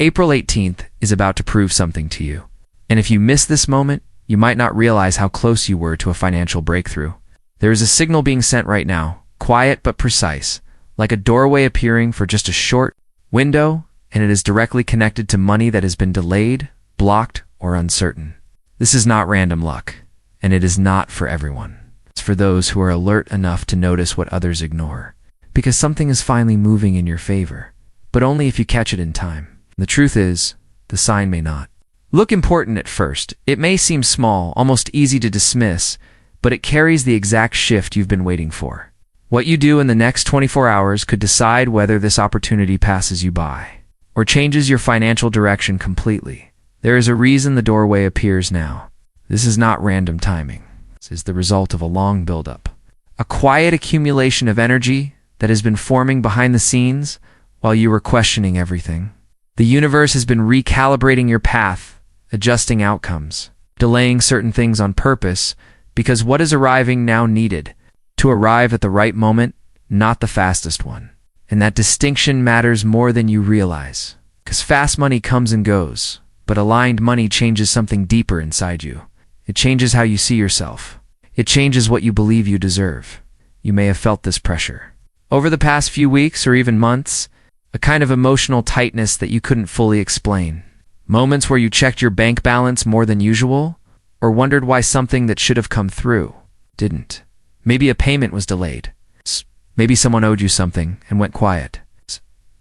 April 18th is about to prove something to you. And if you miss this moment, you might not realize how close you were to a financial breakthrough. There is a signal being sent right now, quiet but precise, like a doorway appearing for just a short window, and it is directly connected to money that has been delayed, blocked, or uncertain. This is not random luck, and it is not for everyone. It's for those who are alert enough to notice what others ignore, because something is finally moving in your favor, but only if you catch it in time. The truth is, the sign may not look important at first. It may seem small, almost easy to dismiss, but it carries the exact shift you've been waiting for. What you do in the next 24 hours could decide whether this opportunity passes you by, or changes your financial direction completely. There is a reason the doorway appears now. This is not random timing. This is the result of a long buildup, a quiet accumulation of energy that has been forming behind the scenes while you were questioning everything. The universe has been recalibrating your path, adjusting outcomes, delaying certain things on purpose, because what is arriving now needed to arrive at the right moment, not the fastest one. And that distinction matters more than you realize, because fast money comes and goes, but aligned money changes something deeper inside you. It changes how you see yourself. It changes what you believe you deserve. You may have felt this pressure over the past few weeks or even months, a kind of emotional tightness that you couldn't fully explain. Moments where you checked your bank balance more than usual, or wondered why something that should have come through didn't. Maybe a payment was delayed. Maybe someone owed you something and went quiet.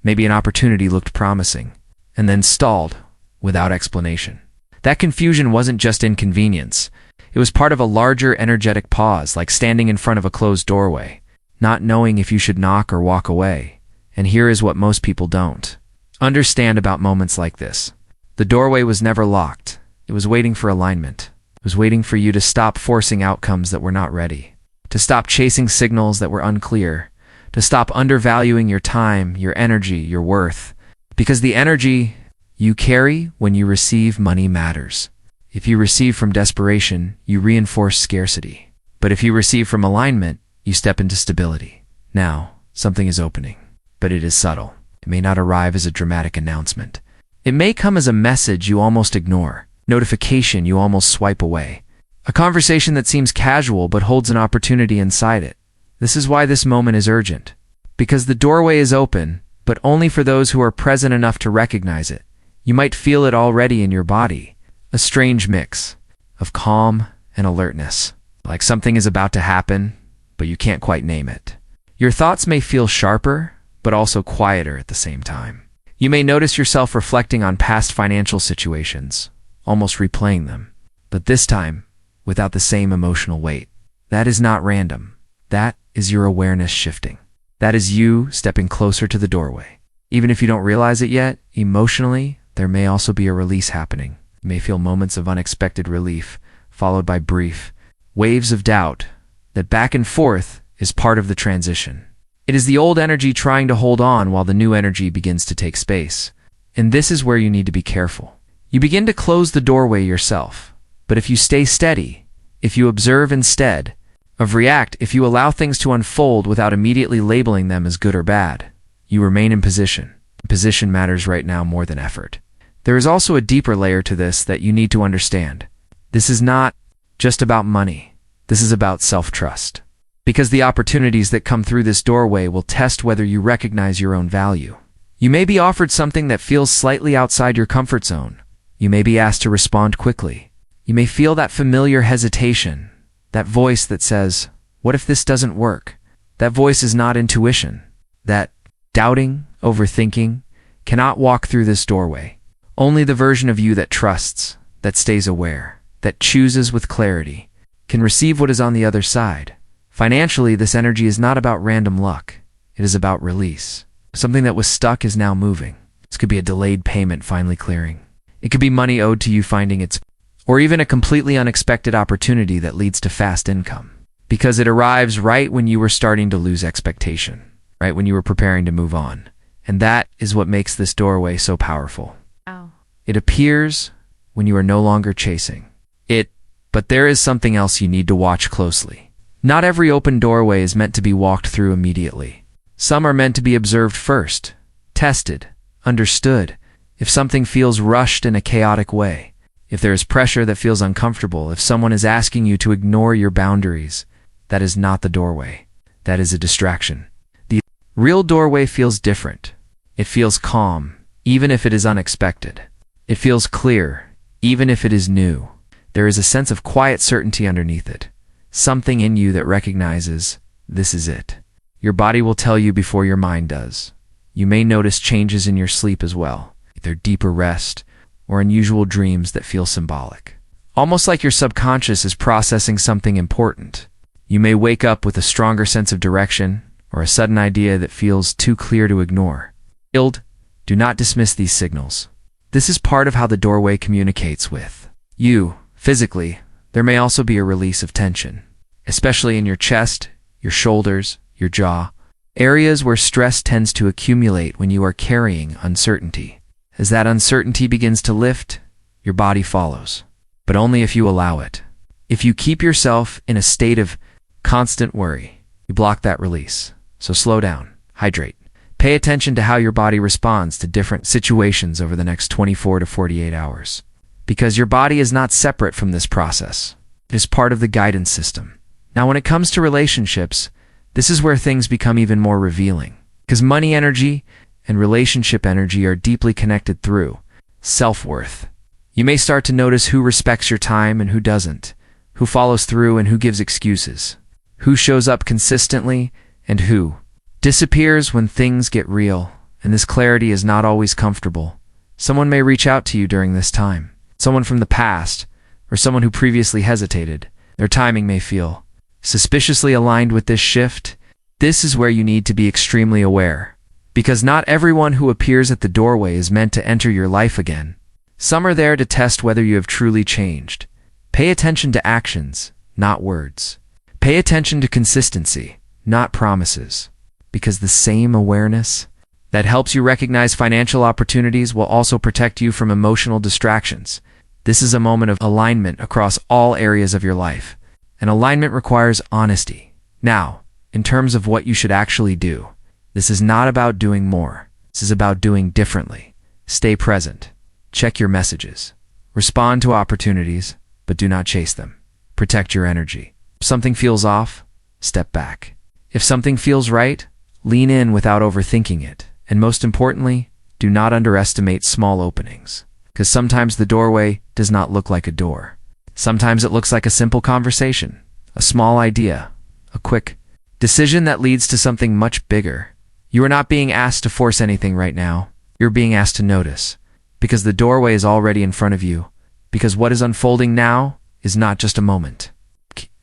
Maybe an opportunity looked promising and then stalled without explanation. That confusion wasn't just inconvenience. It was part of a larger energetic pause, like standing in front of a closed doorway, not knowing if you should knock or walk away. And here is what most people don't understand about moments like this. The doorway was never locked. It was waiting for alignment. It was waiting for you to stop forcing outcomes that were not ready, to stop chasing signals that were unclear, to stop undervaluing your time, your energy, your worth. Because the energy you carry when you receive money matters. If you receive from desperation, you reinforce scarcity. But if you receive from alignment, you step into stability. Now, something is opening, but it is subtle. It may not arrive as a dramatic announcement. It may come as a message you almost ignore, notification you almost swipe away, a conversation that seems casual but holds an opportunity inside it. This is why this moment is urgent, because the doorway is open, but only for those who are present enough to recognize it. You might feel it already in your body, a strange mix of calm and alertness, like something is about to happen, but you can't quite name it. Your thoughts may feel sharper, but also quieter at the same time. You may notice yourself reflecting on past financial situations, almost replaying them, but this time, without the same emotional weight. That is not random. That is your awareness shifting. That is you stepping closer to the doorway. Even if you don't realize it yet, emotionally, there may also be a release happening. You may feel moments of unexpected relief, followed by brief waves of doubt. That back and forth is part of the transition. It is the old energy trying to hold on while the new energy begins to take space. And this is where you need to be careful. You begin to close the doorway yourself. But if you stay steady, if you observe instead of react, if you allow things to unfold without immediately labeling them as good or bad, you remain in position. Position matters right now more than effort. There is also a deeper layer to this that you need to understand. This is not just about money. This is about self-trust. Because the opportunities that come through this doorway will test whether you recognize your own value. You may be offered something that feels slightly outside your comfort zone. You may be asked to respond quickly. You may feel that familiar hesitation, that voice that says, "What if this doesn't work?" That voice is not intuition. That doubting, overthinking, cannot walk through this doorway. Only the version of you that trusts, that stays aware, that chooses with clarity, can receive what is on the other side. Financially, this energy is not about random luck. It is about release. Something that was stuck is now moving. This could be a delayed payment finally clearing. It could be money owed to you finding its, or even a completely unexpected opportunity that leads to fast income. Because it arrives right when you were starting to lose expectation, right when you were preparing to move on. And that is what makes this doorway so powerful. Oh. It appears when you are no longer chasing it, but there is something else you need to watch closely. Not every open doorway is meant to be walked through immediately. Some are meant to be observed first, tested, understood. If something feels rushed in a chaotic way, if there is pressure that feels uncomfortable, if someone is asking you to ignore your boundaries, that is not the doorway. That is a distraction. The real doorway feels different. It feels calm, even if it is unexpected. It feels clear, even if it is new. There is a sense of quiet certainty underneath it. Something in you that recognizes, this is it. Your body will tell you before your mind does. You may notice changes in your sleep as well, either deeper rest or unusual dreams that feel symbolic. Almost like your subconscious is processing something important. You may wake up with a stronger sense of direction or a sudden idea that feels too clear to ignore. Do not dismiss these signals. This is part of how the doorway communicates with you. Physically, there may also be a release of tension, especially in your chest, your shoulders, your jaw, areas where stress tends to accumulate when you are carrying uncertainty. As that uncertainty begins to lift, your body follows, but only if you allow it. If you keep yourself in a state of constant worry, you block that release. So slow down, hydrate. Pay attention to how your body responds to different situations over the next 24 to 48 hours. Because your body is not separate from this process. It is part of the guidance system. Now, when it comes to relationships, this is where things become even more revealing. Because money energy and relationship energy are deeply connected through self-worth. You may start to notice who respects your time and who doesn't, who follows through and who gives excuses, who shows up consistently and who disappears when things get real. And this clarity is not always comfortable. Someone may reach out to you during this time. Someone from the past, or someone who previously hesitated. Their timing may feel suspiciously aligned with this shift. This is where you need to be extremely aware. Because not everyone who appears at the doorway is meant to enter your life again. Some are there to test whether you have truly changed. Pay attention to actions, not words. Pay attention to consistency, not promises. Because the same awareness that helps you recognize financial opportunities will also protect you from emotional distractions. This is a moment of alignment across all areas of your life. And alignment requires honesty. Now, in terms of what you should actually do, this is not about doing more. This is about doing differently. Stay present. Check your messages. Respond to opportunities, but do not chase them. Protect your energy. If something feels off, step back. If something feels right, lean in without overthinking it. And most importantly, do not underestimate small openings. Because sometimes the doorway does not look like a door. Sometimes it looks like a simple conversation, a small idea, a quick decision that leads to something much bigger. You are not being asked to force anything right now. You're being asked to notice. Because the doorway is already in front of you. Because what is unfolding now is not just a moment.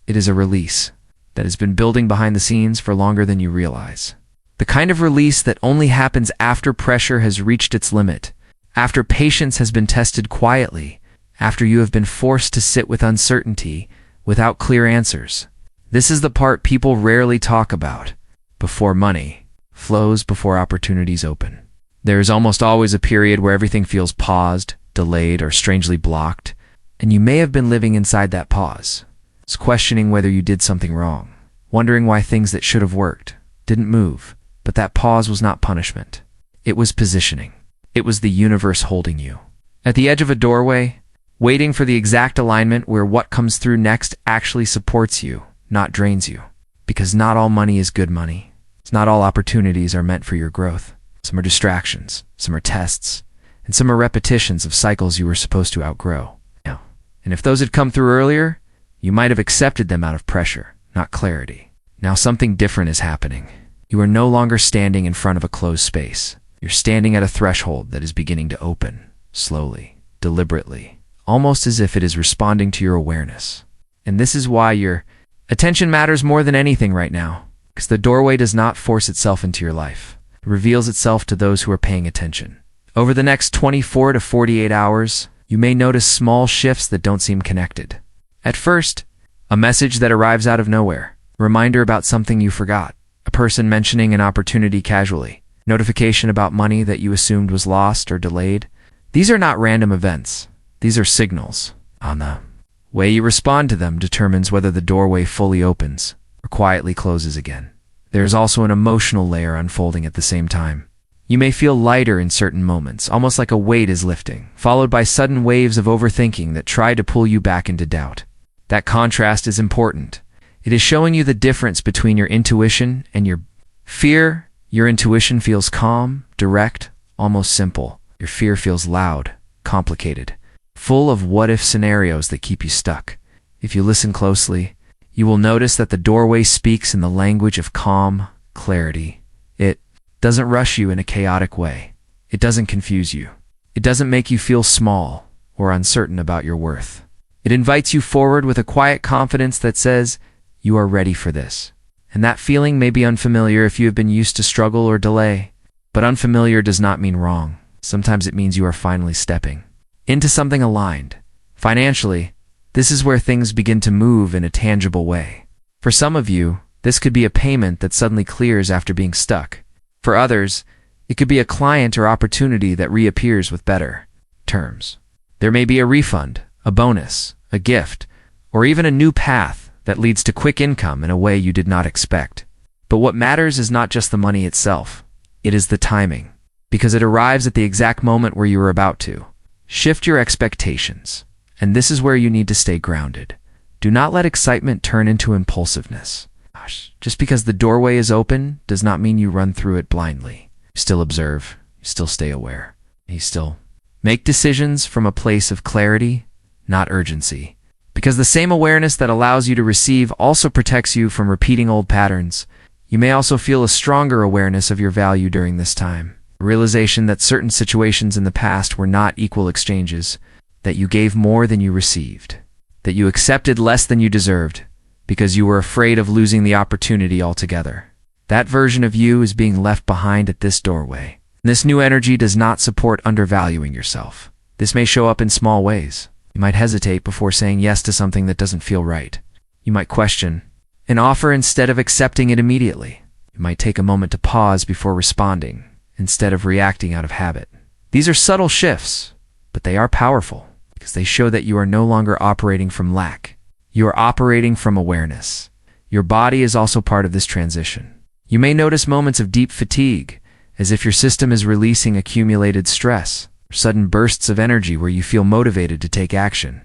It is a release that has been building behind the scenes for longer than you realize. The kind of release that only happens after pressure has reached its limit, after patience has been tested quietly, after you have been forced to sit with uncertainty without clear answers. This is the part people rarely talk about. Before money flows, before opportunities open. There is almost always a period where everything feels paused, delayed, or strangely blocked, and you may have been living inside that pause. It's questioning whether you did something wrong, wondering why things that should have worked didn't move. But that pause was not punishment. It was positioning. It was the universe holding you. At the edge of a doorway, waiting for the exact alignment where what comes through next actually supports you, not drains you. Because not all money is good money. Not all opportunities are meant for your growth. Some are distractions, some are tests, and some are repetitions of cycles you were supposed to outgrow. And if those had come through earlier, you might have accepted them out of pressure, not clarity. Now something different is happening. You are no longer standing in front of a closed space. You're standing at a threshold that is beginning to open, slowly, deliberately, almost as if it is responding to your awareness. And this is why your attention matters more than anything right now, because the doorway does not force itself into your life. It reveals itself to those who are paying attention. Over the next 24 to 48 hours, you may notice small shifts that don't seem connected. At first, a message that arrives out of nowhere, a reminder about something you forgot, a person mentioning an opportunity casually, notification about money that you assumed was lost or delayed. These are not random events. These are signals. On the way you respond to them determines whether the doorway fully opens or quietly closes again. There is also an emotional layer unfolding at the same time. You may feel lighter in certain moments, almost like a weight is lifting, followed by sudden waves of overthinking that try to pull you back into doubt. That contrast is important. It is showing you the difference between your intuition and your fear. Your intuition feels calm, direct, almost simple. Your fear feels loud, complicated, full of what-if scenarios that keep you stuck. If you listen closely, you will notice that the doorway speaks in the language of calm, clarity. It doesn't rush you in a chaotic way. It doesn't confuse you. It doesn't make you feel small or uncertain about your worth. It invites you forward with a quiet confidence that says, you are ready for this. And that feeling may be unfamiliar if you have been used to struggle or delay, but unfamiliar does not mean wrong. Sometimes it means you are finally stepping into something aligned. Financially, this is where things begin to move in a tangible way. For some of you, this could be a payment that suddenly clears after being stuck. For others, it could be a client or opportunity that reappears with better terms. There may be a refund, a bonus, a gift, or even a new path that leads to quick income in a way you did not expect. But what matters is not just the money itself. It is the timing, because it arrives at the exact moment where you are about to shift your expectations. And this is where you need to stay grounded. Do not let excitement turn into impulsiveness. Just because the doorway is open does not mean you run through it blindly. You still observe, you still stay aware. You still make decisions from a place of clarity, not urgency. Because the same awareness that allows you to receive also protects you from repeating old patterns. You may also feel a stronger awareness of your value during this time. A realization that certain situations in the past were not equal exchanges, that you gave more than you received, that you accepted less than you deserved, because you were afraid of losing the opportunity altogether. That version of you is being left behind at this doorway. This new energy does not support undervaluing yourself. This may show up in small ways. You might hesitate before saying yes to something that doesn't feel right. You might question an offer instead of accepting it immediately. You might take a moment to pause before responding, instead of reacting out of habit. These are subtle shifts, but they are powerful, because they show that you are no longer operating from lack. You are operating from awareness. Your body is also part of this transition. You may notice moments of deep fatigue, as if your system is releasing accumulated stress, or sudden bursts of energy where you feel motivated to take action.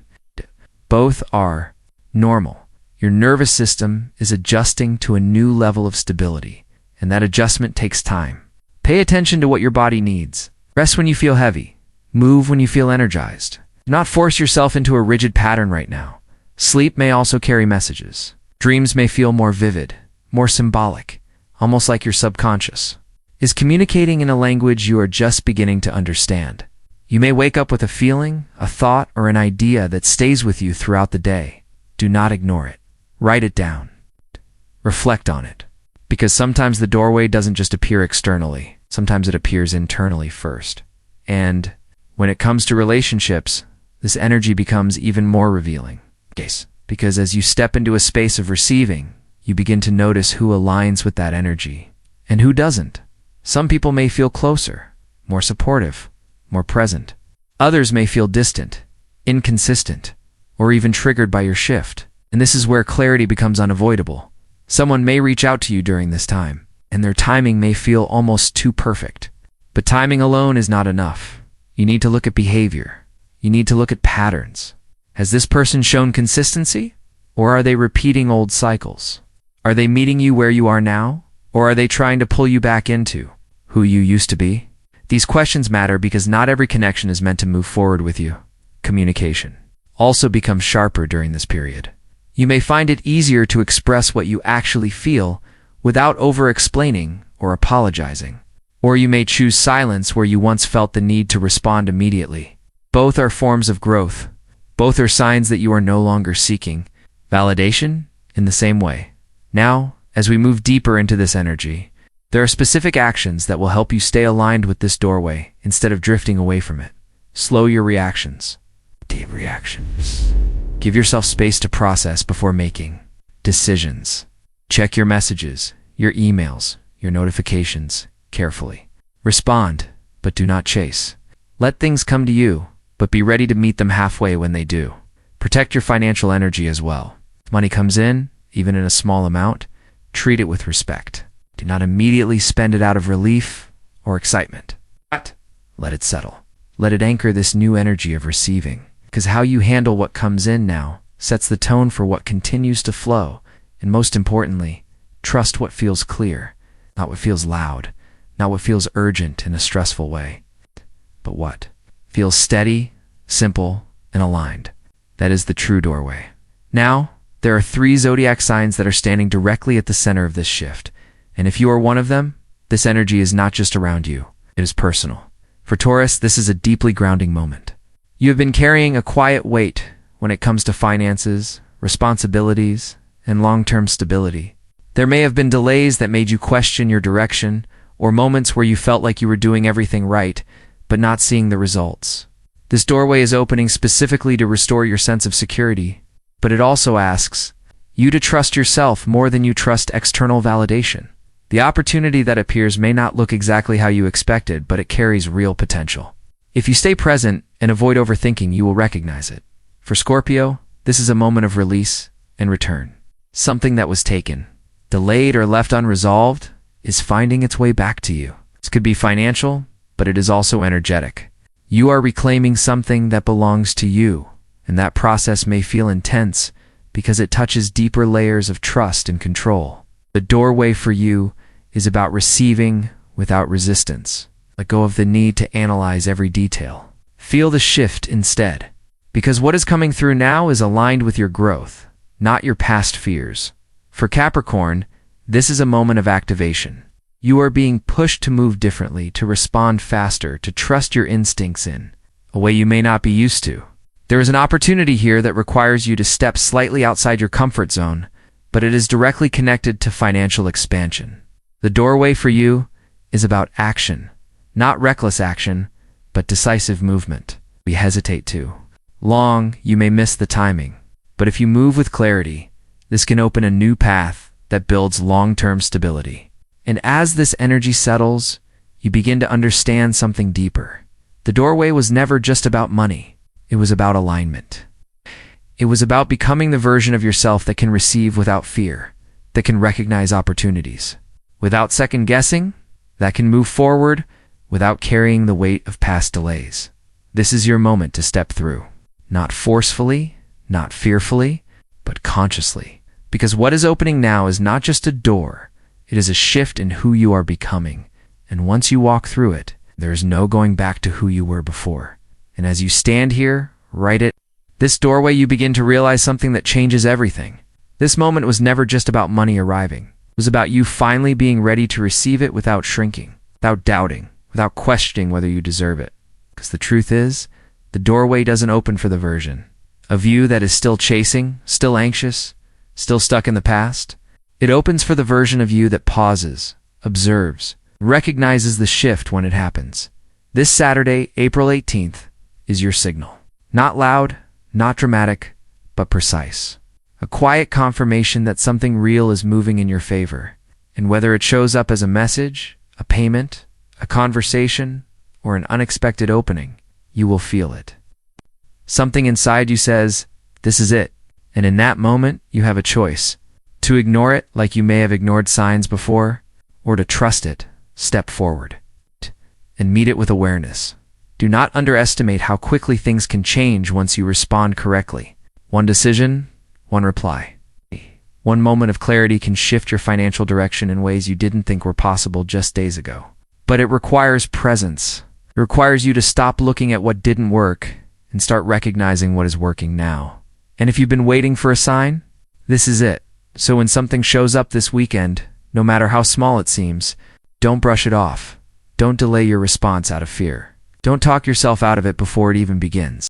Both are normal. Your nervous system is adjusting to a new level of stability, and that adjustment takes time. Pay attention to what your body needs. Rest when you feel heavy. Move when you feel energized. Do not force yourself into a rigid pattern right now. Sleep may also carry messages. Dreams may feel more vivid, more symbolic, almost like your subconscious is communicating in a language you are just beginning to understand. You may wake up with a feeling, a thought, or an idea that stays with you throughout the day. Do not ignore it. Write it down. Reflect on it. Because sometimes the doorway doesn't just appear externally. Sometimes it appears internally first. And when it comes to relationships, this energy becomes even more revealing. Because as you step into a space of receiving, you begin to notice who aligns with that energy and who doesn't. Some people may feel closer, more supportive, more present. Others may feel distant, inconsistent, or even triggered by your shift. And this is where clarity becomes unavoidable. Someone may reach out to you during this time, and their timing may feel almost too perfect. But timing alone is not enough. You need to look at behavior. You need to look at patterns. Has this person shown consistency? Or are they repeating old cycles? Are they meeting you where you are now? Or are they trying to pull you back into who you used to be? These questions matter because not every connection is meant to move forward with you. Communication also becomes sharper during this period. You may find it easier to express what you actually feel without over-explaining or apologizing. Or you may choose silence where you once felt the need to respond immediately. Both are forms of growth. Both are signs that you are no longer seeking validation in the same way. Now, as we move deeper into this energy, there are specific actions that will help you stay aligned with this doorway instead of drifting away from it. Slow your reactions. Deep reactions. Give yourself space to process before making decisions. Check your messages, your emails, your notifications carefully. Respond, but do not chase. Let things come to you, but be ready to meet them halfway when they do. Protect your financial energy as well. If money comes in, even in a small amount, treat it with respect. Do not immediately spend it out of relief or excitement. But let it settle. Let it anchor this new energy of receiving, because how you handle what comes in now sets the tone for what continues to flow, and most importantly, trust what feels clear, not what feels loud, not what feels urgent in a stressful way, but what feels steady, simple, and aligned. That is the true doorway. Now, there are 3 zodiac signs that are standing directly at the center of this shift, and if you are one of them, this energy is not just around you, it is personal. For Taurus, this is a deeply grounding moment. You have been carrying a quiet weight when it comes to finances, responsibilities, and long-term stability. There may have been delays that made you question your direction, or moments where you felt like you were doing everything right, but not seeing the results. This doorway is opening specifically to restore your sense of security, but it also asks you to trust yourself more than you trust external validation. The opportunity that appears may not look exactly how you expected, but it carries real potential. If you stay present and avoid overthinking, you will recognize it. For Scorpio, this is a moment of release and return. Something that was taken, delayed, or left unresolved is finding its way back to you. This could be financial, but it is also energetic. You are reclaiming something that belongs to you, and that process may feel intense because it touches deeper layers of trust and control. The doorway for you is about receiving without resistance. Let go of the need to analyze every detail. Feel the shift instead, because what is coming through now is aligned with your growth, not your past fears. For Capricorn, this is a moment of activation. You are being pushed to move differently, to respond faster, to trust your instincts in a way you may not be used to. There is an opportunity here that requires you to step slightly outside your comfort zone, but it is directly connected to financial expansion. The doorway for you is about action, not reckless action, but decisive movement. We hesitate too long, you may miss the timing. But if you move with clarity, this can open a new path that builds long-term stability. And as this energy settles, you begin to understand something deeper. The doorway was never just about money. It was about alignment. It was about becoming the version of yourself that can receive without fear, that can recognize opportunities without second-guessing, that can move forward without carrying the weight of past delays. This is your moment to step through, not forcefully, not fearfully, but consciously. Because what is opening now is not just a door, it is a shift in who you are becoming. And once you walk through it, there is no going back to who you were before. And as you stand here, this doorway, you begin to realize something that changes everything. This moment was never just about money arriving. It was about you finally being ready to receive it without shrinking, without doubting, without questioning whether you deserve it. Because the truth is, the doorway doesn't open for the version of you that is still chasing, still anxious, still stuck in the past. It opens for the version of you that pauses, observes, recognizes the shift when it happens. This Saturday, April 18th, is your signal. Not loud, not dramatic, but precise. A quiet confirmation that something real is moving in your favor. And whether it shows up as a message, a payment, a conversation, or an unexpected opening, you will feel it. Something inside you says, this is it. And in that moment, you have a choice. To ignore it like you may have ignored signs before, or to trust it, step forward, and meet it with awareness. Do not underestimate how quickly things can change once you respond correctly. One decision, one reply. One moment of clarity can shift your financial direction in ways you didn't think were possible just days ago. But it requires presence. It requires you to stop looking at what didn't work and start recognizing what is working now. And if you've been waiting for a sign, this is it. So when something shows up this weekend, no matter how small it seems, don't brush it off. Don't delay your response out of fear. Don't talk yourself out of it before it even begins.